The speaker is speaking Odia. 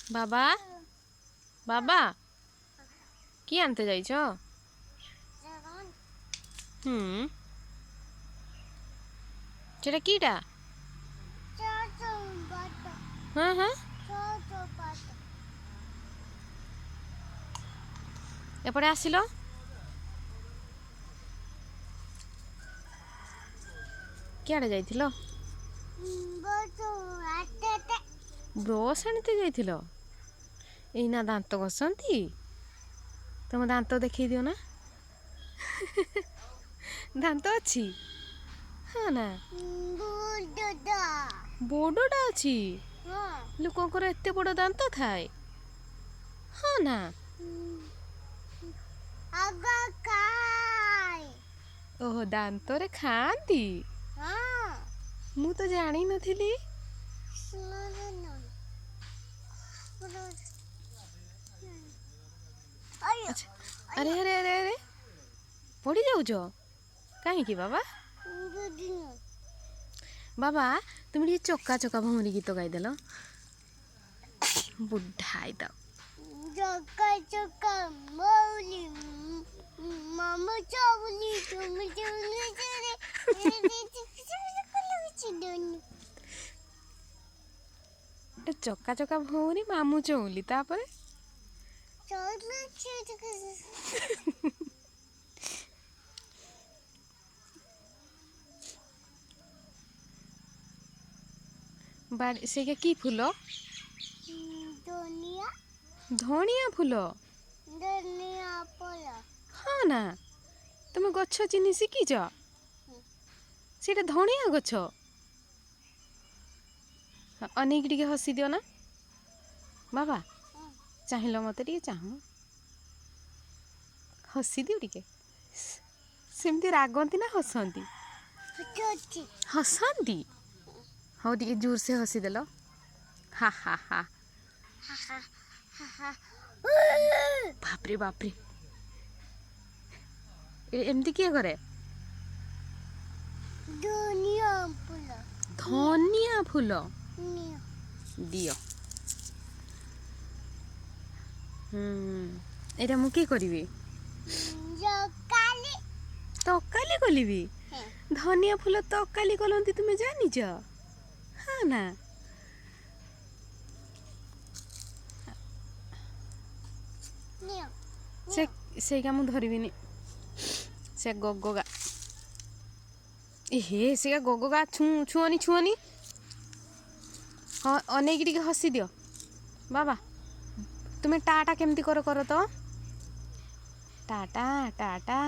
বাবা বাবা কি আনতে যাইছ? হুম, সেটা কিটা? হ্যাঁ হ্যাঁ, এপরে আসিল কিଆড়ে যাইছিল? ବ୍ରସ୍ ଆଣିତେ ଯାଇଥିଲ? ଏଇନା ଦାନ୍ତ ଘଷନ୍ତି? ତମ ଦାନ୍ତ ଦେଖେଇ ଦିଅ ନା। ଦାନ୍ତ ଅଛି? ହଁ ନା, ବଡ଼ଟା ଅଛି। ଲୋକଙ୍କର ଏତେ ବଡ଼ ଦାନ୍ତ ଥାଏ? ହଁ ନା, ଓହୋ ଦାନ୍ତରେ ଖାଆନ୍ତି। ମୁଁ ତ ଜାଣିନଥିଲି। ଆଚ୍ଛା, ଆରେ ଆରେ ଆରେ ଆରେ ପଡ଼ି ଯାଉଛ କାହିଁକି ବାବା? ବାବା তুমি ଟିକେ ଚକା ଚକା ଭଉଁରୀ ଗୀତ ଗାଇଦେଲ। ବୁଢ଼ା ହେଇତ। ଚକା ଚକା ମଉଲି ମାମା ଚାଉଲି ତୁମେ ଚାଉଲି ଚରେ ଚକା ଚକା ଭଉଁରୀ ମାମୁଁ ଚଉଲି ତାପରେ ବାଡ଼ି ସେଇଟା କି ଫୁଲ? ଧଣିଆ ଫୁଲ। ହଁ ନା, ତମେ ଗଛ ଚିହ୍ନି ଶିଖିଛ? ସେଇଟା ଧଣିଆ ଗଛ। ଅନେଇକି ଟିକେ ହସି ଦିଅ ନା ବାବା। ଚାହିଁଲ ମତେ ଟିକେ ଚାହୁଁ, ହସି ଦିଅ ଟିକେ। ସେମିତି ରାଗନ୍ତି ନା ହସନ୍ତି? ହସନ୍ତି। ହଉ ଟିକେ ଜୋରସେ ହସିଦେଲ। ହା ହା ହା। ବାପରେ ବାପରେ, ଏମିତି କିଏ କରେ? ଧନିଆ ଫୁଲ ଦିଅ। ଏଇଟା ମୁଁ কি କରିବି? ତକାଲି କଲିବି। ଧନିଆ ଫୁଲ ତକାଲି କରନ୍ତି ତୁମେ ଜାଣିଛ? ହଁ ନା, ସେଇଟା ମୁଁ ଧରିବିନି। ସେ ଗଗଗା ହେ ସେ ଗଗଗା ଛୁଅନି ଛୁଅନି। ହଁ ଅନେଇକି ଟିକେ ହସି ଦିଅ ବାବା। ତୁମେ ଟାଟା କେମିତି କର ତ? ଟାଟା ଟାଟା।